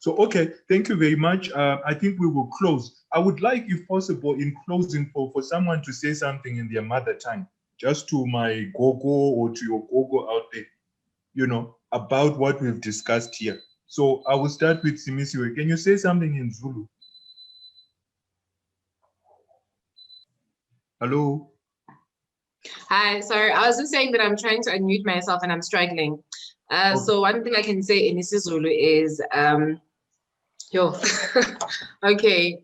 So, okay, thank you very much. I think we will close. I would like, if possible, in closing, for someone to say something in their mother tongue, just to my gogo or to your gogo out there, you know, about what we've discussed here. So I will start with Simisiwe. Can you say something in Zulu? Hello? Hi, sorry, I was just saying that I'm trying to unmute myself and I'm struggling. Okay. So one thing I can say in isiZulu is, okay,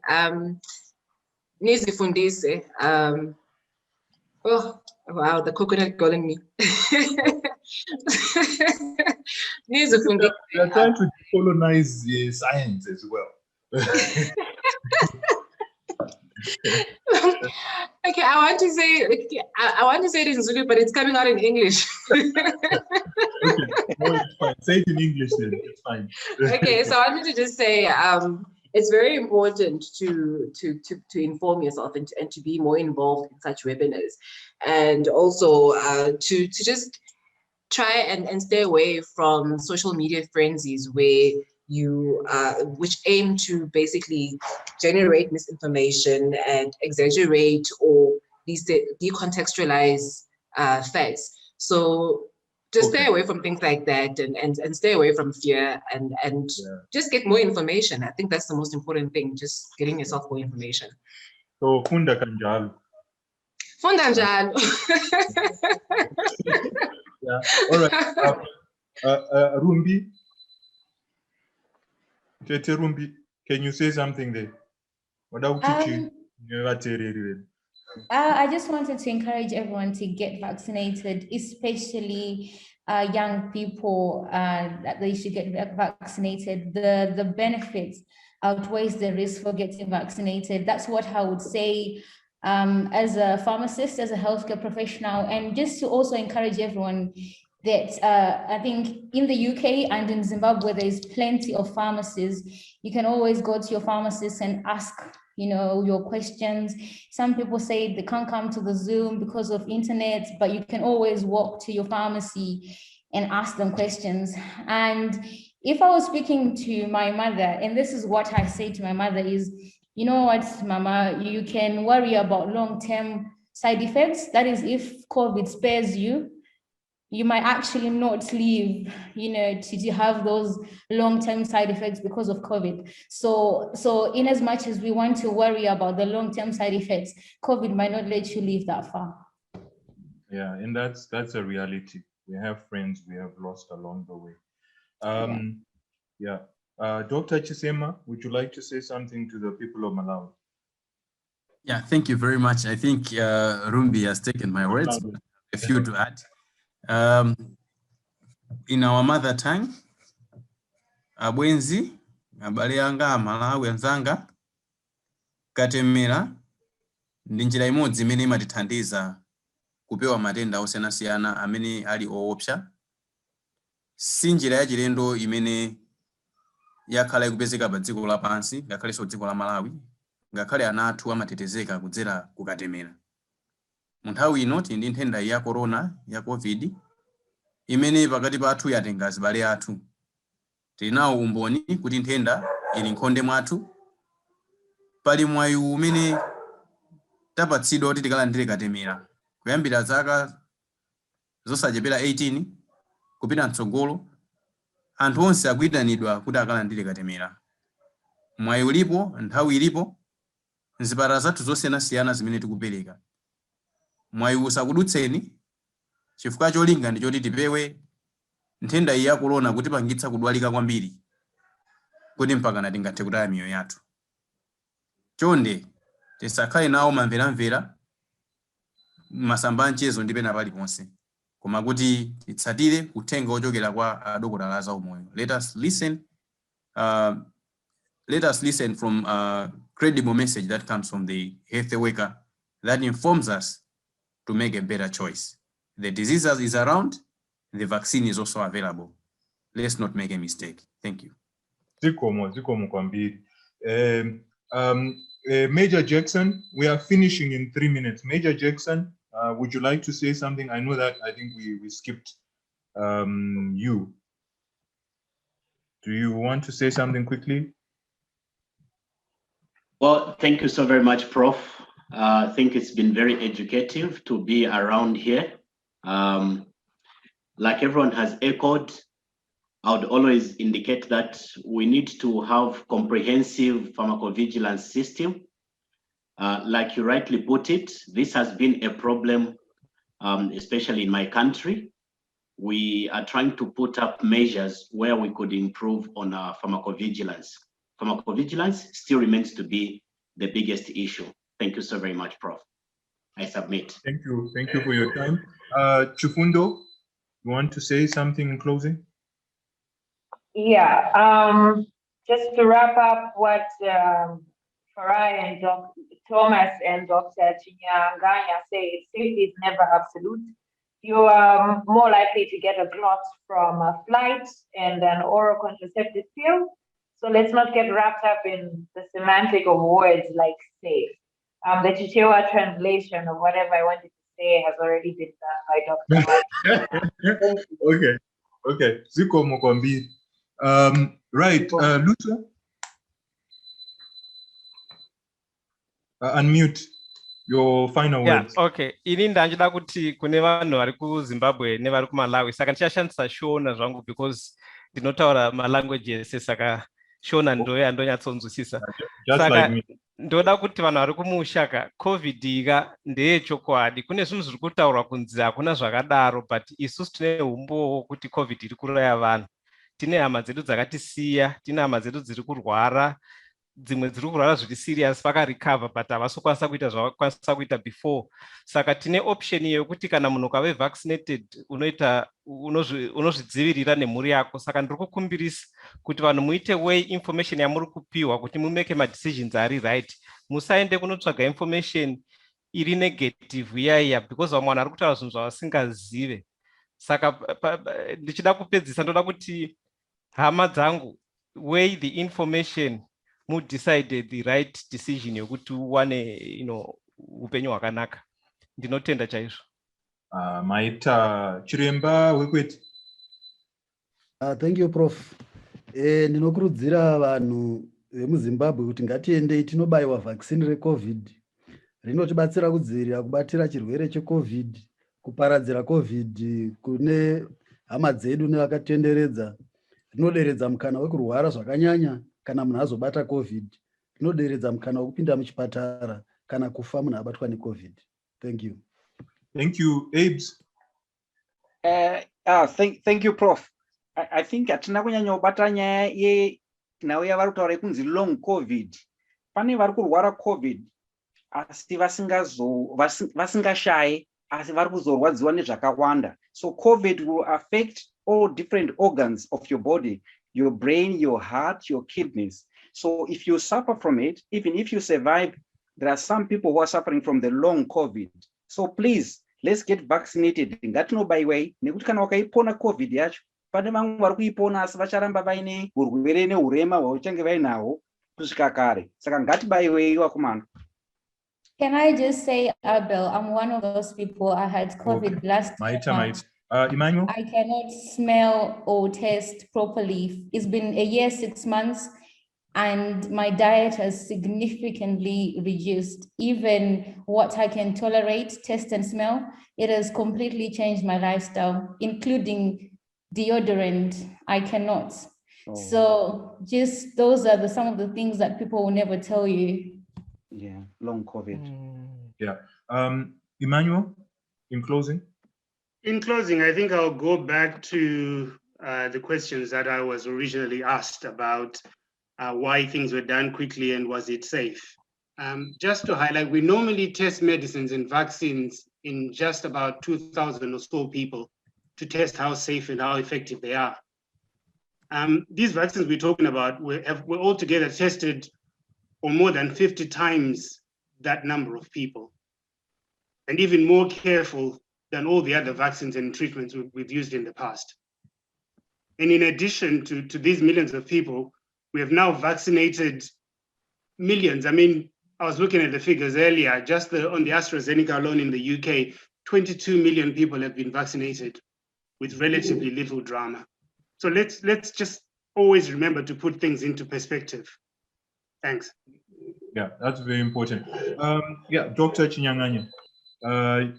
nizifundise, oh, wow, the coconut calling me. Nizifundise. We are trying to colonize science as well. Okay, I want to say it in Zulu, but it's coming out in English. Okay, no, it's fine. Say it in English then. It's fine. Okay, so I wanted to just say it's very important to inform yourself and to be more involved in such webinars, and also to just try and stay away from social media frenzies where you which aim to basically generate misinformation and exaggerate or decontextualize facts. So just stay away from things like that and stay away from fear and just get more information. I think that's the most important thing, just getting yourself more information. So funda kanjalo. Funda njalo. Yeah. All right. Rumbi. Tete Rumbi, can you say something there? I just wanted to encourage everyone to get vaccinated, especially young people, that they should get vaccinated. The benefits outweighs the risk for getting vaccinated. That's what I would say as a pharmacist, as a healthcare professional, and just to also encourage everyone that I think in the UK and in Zimbabwe, there's plenty of pharmacies. You can always go to your pharmacist and ask, you know, your questions. Some people say they can't come to the Zoom because of internet, but you can always walk to your pharmacy and ask them questions. And if I was speaking to my mother, and this is what I say to my mother is, you know what, Mama, you can worry about long-term side effects. That is, if COVID spares you, you might actually not live, you know, to have those long-term side effects because of COVID. So in as much as we want to worry about the long-term side effects, COVID might not let you live that far. Yeah, and that's a reality. We have friends we have lost along the way. Dr. Chisema, would you like to say something to the people of Malawi? Yeah, thank you very much. I think Rumbi has taken my words, a few to add. In our mother tongue, abwenzi, abale yanga, Malawi anzanga, katemera, ndi njira imodzi imene imatithandiza kupewa matenda osiyanasiyana amene ali oopsa. Si njira ya chilendo imene yakhala ikupezeka pa dziko lapansi, ngakhalenso dziko la Malawi, ngakhale ana athu amatetezeka kudzera kukatemera. Munthawi ino tili ndi nthenda ya corona, ya COVID, imene pakati pathu yatenga azibale athu. Tili nawo umboni kuti nthenda ili nkhonde mwathu. Pali mwayi umene tapatsidwa kuti tikalandire katemera. Kuyambira zaka zosachepera 18 kupita mtsogolo, anthu onse akuyitanidwa kuti akalandire katemera. Mwayi ulipo, nthawi ilipo, nzipatala zathu zosiyanasiyana zimene tikupereka. Mwayi usakudutseni, chifukwa cholinga ndi choti tipewe nthenda iyi ya corona kuti pangitsa kudwalika kwambiri, kuti mpaka tingathe kutaya miyoyo yathu. Chonde, tisakhale nawo mamveramvera, masamba anchezo ndi pena paliponse, koma kuti titsatire uthenga ochokera kwa adokotala a zaumoyo. Let us listen from a credible message that comes from the health worker that informs us to make a better choice. The disease is around, the vaccine is also available. Let's not make a mistake. Thank you. Zikomo kwambiri. Major Jackson, we are finishing in 3 minutes. Major Jackson, would you like to say something? I know that I think we skipped you. Do you want to say something quickly? Well, thank you so very much, Prof. I think it's been very educative to be around here. Like everyone has echoed, I would always indicate that we need to have comprehensive pharmacovigilance system. Like you rightly put it, this has been a problem, especially in my country. We are trying to put up measures where we could improve on our pharmacovigilance. Pharmacovigilance still remains to be the biggest issue. Thank you so very much, Prof. I submit. Thank you for your time. Chifundo, you want to say something in closing? Yeah, just to wrap up what Farai and Thomas and Dr. Chinyanganya say, safety is never absolute. You are more likely to get a clot from a flight and an oral contraceptive pill. So let's not get wrapped up in the semantic of words like safe. The Chichewa translation of whatever I wanted to say has already been done by Dr. Mike. Okay. Ziko Mokwambi. Right, Luther. Unmute your final words. Okay, ini ndanjida kuti kune vanhu vari kuZimbabwe nevari kuMalawi, saka ndichashandisa Shona zvangu because ndinotaura malanguage ese, saka Shona ndo yandonyatsonzwisisa. Saka ndoda kuti vanhu vari kumushaka COVID ika ndeyechokwadi. Kune zvinhu zviri kutaurwa kunzi hakuna zvakadaro, but isusu tine umbowo kuti COVID iri kuuraya vanhu. Tine hama dzedu dzakatisiya, tine hama dzedu dziri kurwara, dzimwe dziri kurwara zviri serious vakarecover but havasi kukwanisa kuita zvavakwanisa kuita before. Saka tine option yokuti kana munhu ukave vaccinated unozvidzivirira nemhuri yako. Saka ndiri kukumbirisa kuti vanhu muite way information yamuri kupiwa kuti mumeke madecisions ari right. Musaende kunotsvaga information iri negative iyaiya because vamwe vanhu vari kutaura zvinhu zvavasingazive. Saka ndichida kupedzisa ndoda kuti hama dzangu, weigh the information, mu decide the right decision yokuti uwane upenyu hwakanaka. Ndinotenda chaizvo. Maita Chiremba Wekwete. Thank you, Prof. Ndinokurudzira vanhu vemuZimbabwe kuti ngatiendei tinobaiwa vaccine reCovid. Rinotibatsira kudzivirira kubatira chirwere cheCovid, kuparadzira COVID kune hama dzedu nevakatenderedza. Rinoderedza mukana wekurwara zvakanyanya kana munhu azobata COVID. Rinoderedza mukana wekupinda muchipatara kana kufa munhu abatwa neCovid. Thank you. Thank you, Abes. Thank you, Prof. I think hatina kunyanya kubata nyaya yenhau yavari kutaura kunzi long COVID. Pane vari kurwara COVID asi vasingashaye asi vari kuzorwadziwa nezvakawanda. So COVID will affect all different organs of your body, your brain, your heart, your kidneys. So if you suffer from it, even if you survive, there are some people who are suffering from the long COVID. So please, let's get vaccinated. Ngatinobaiwei nekuti kana wakaipona COVID yacho, pane vamwe vari kuipona asi vacharamba vaine urwere neurema hwauchange vainahwo kusvika kare. Saka ngatibaiwei vakomana. Can I just say, Abel, I'm one of those people. I had COVID last time. Emmanuel? I cannot smell or taste properly. It's been a year, 6 months, and my diet has significantly reduced. Even what I can tolerate, taste and smell, it has completely changed my lifestyle, including deodorant. I cannot. So just those are some of the things that people will never tell you. Yeah, long COVID. Yeah. Emmanuel, in closing? In closing, I think I'll go back to the questions that I was originally asked about why things were done quickly and was it safe. Just to highlight, we normally test medicines and vaccines in just about 2,000 or so people to test how safe and how effective they are. These vaccines we're talking about were altogether tested on more than 50 times that number of people, and even more careful than all the other vaccines and treatments we've used in the past. And in addition to these millions of people, we have now vaccinated millions. I mean, I was looking at the figures earlier, just on the AstraZeneca alone in the UK, 22 million people have been vaccinated with relatively little drama. So let's just always remember to put things into perspective. Thanks. Yeah, that's very important. Yeah, Dr. Chinyanganya,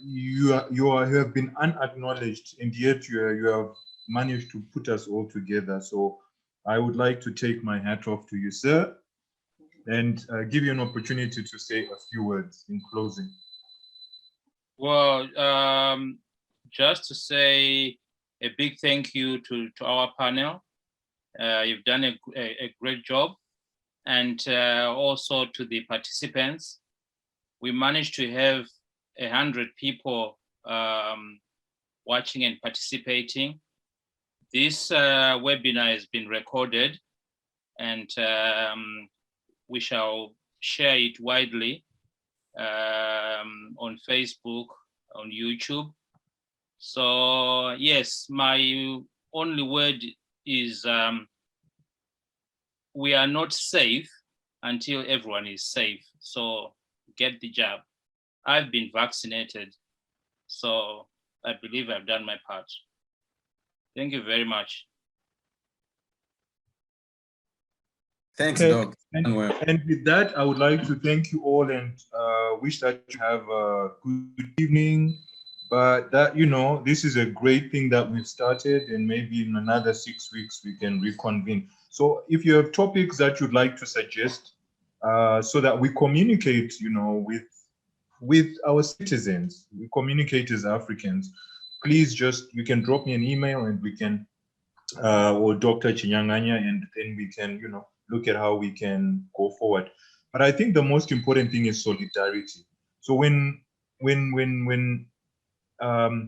you have been unacknowledged, and yet you have managed to put us all together. So I would like to take my hat off to you, sir, and give you an opportunity to say a few words in closing. Well, just to say a big thank you to our panel. You've done a great job. And also to the participants. We managed to have 100 people watching and participating. This webinar has been recorded, and we shall share it widely on Facebook, on YouTube. So yes, my only word is we are not safe until everyone is safe. So get the jab. I've been vaccinated, so I believe I've done my part. Thank you very much. Thanks, Okay. Doc. And with that, I would like to thank you all and wish that you have a good evening. But that, you know, this is a great thing that we've started, and maybe in another 6 weeks we can reconvene. So if you have topics that you'd like to suggest, so that we communicate, you know, with our citizens, we communicate as Africans, please you can drop me an email, and we can, or Dr. Chinyanganya, and then we can, you know, look at how we can go forward. But I think the most important thing is solidarity. So when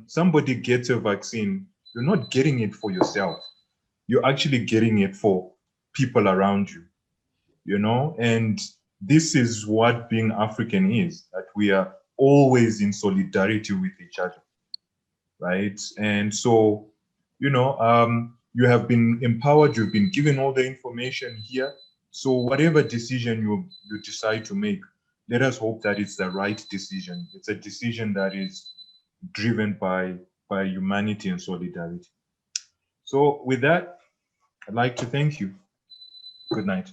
somebody gets a vaccine, you're not getting it for yourself. You're actually getting it for people around you, you know? And this is what being African is, that we are always in solidarity with each other, right? And so, you know, you have been empowered, you've been given all the information here. So whatever decision you decide to make, let us hope that it's the right decision. It's a decision that is driven by humanity and solidarity. So with that, I'd like to thank you. Good night.